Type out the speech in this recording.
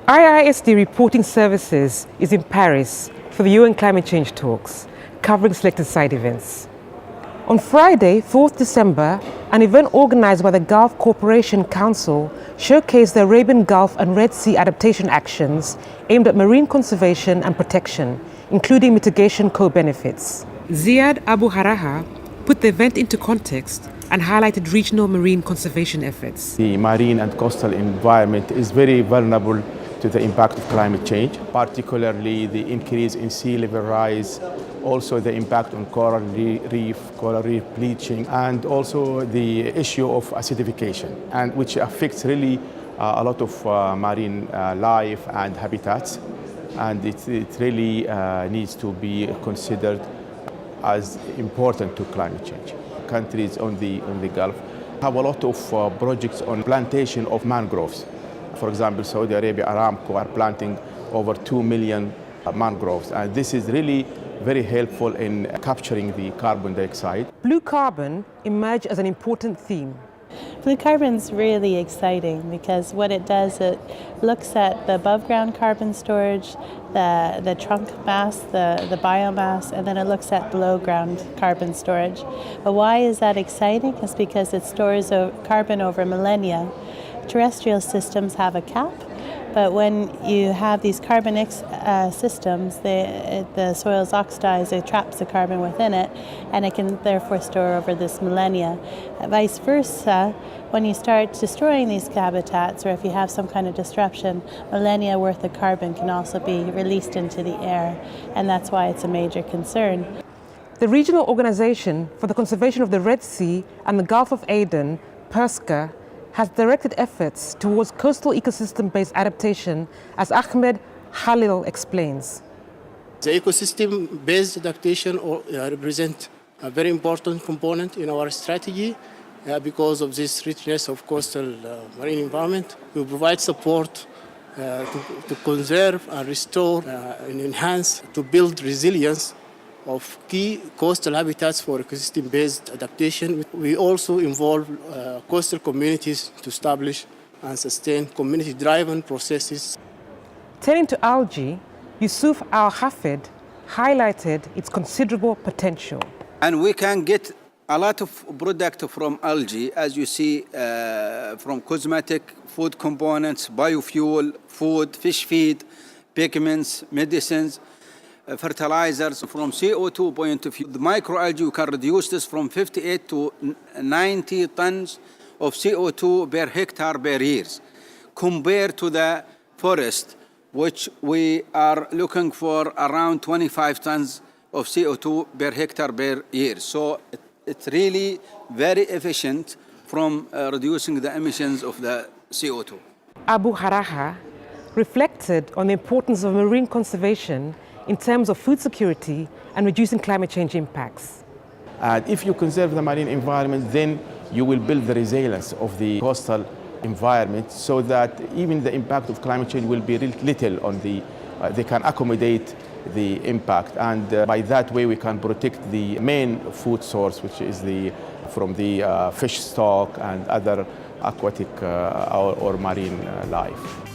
IISD Reporting Services is in Paris for the UN climate change talks, covering selected side events. On Friday, 4th December, an event organized by the Gulf Cooperation Council showcased the Arabian Gulf and Red Sea adaptation actions aimed at marine conservation and protection, including mitigation co-benefits. Ziad Abu Haraha put the event into context and highlighted regional marine conservation efforts. The marine and coastal environment is very vulnerable to the impact of climate change, particularly the increase in sea level rise, also the impact on coral reef bleaching, and also the issue of acidification, and which affects really a lot of marine life and habitats, and it really needs to be considered as important to climate change. Countries on the Gulf have a lot of projects on plantation of mangroves. For example, Saudi Arabia, Aramco are planting over 2 million mangroves, and this is really very helpful in capturing the carbon dioxide. Blue carbon emerged as an important theme. Blue carbon is really exciting because what it does, it looks at the above ground carbon storage, the trunk mass, the biomass, and then it looks at below ground carbon storage. But why is that exciting? It's because it stores carbon over millennia. Terrestrial systems have a cap, but when you have these carbonic systems, the soil's oxidized, it traps the carbon within it, and it can therefore store over this millennia. Vice versa, when you start destroying these habitats, or if you have some kind of disruption, millennia worth of carbon can also be released into the air, and that's why it's a major concern. The Regional Organization for the Conservation of the Red Sea and the Gulf of Aden, PERSGA, has directed efforts towards coastal ecosystem-based adaptation, as Ahmed Khalil explains. The ecosystem-based adaptation represents a very important component in our strategy because of this richness of coastal marine environment. We provide support to conserve and restore and enhance, to build resilience of key coastal habitats for ecosystem-based adaptation. We also involve coastal communities to establish and sustain community-driven processes. Turning to algae, Yusuf Al-Hafid highlighted its considerable potential. And we can get a lot of product from algae, as you see, from cosmetic, food components, biofuel, food, fish feed, pigments, medicines, fertilizers. From CO2 point of view, the microalgae, you can reduce this from 58 to 90 tons of CO2 per hectare per year, compared to the forest, which we are looking for around 25 tons of CO2 per hectare per year. So it's really very efficient from reducing the emissions of the CO2. Abu Haraha reflected on the importance of marine conservation in terms of food security and reducing climate change impacts. And if you conserve the marine environment, then you will build the resilience of the coastal environment so that even the impact of climate change will be little on they can accommodate the impact. And by that way, we can protect the main food source, which is from the fish stock and other aquatic or marine life.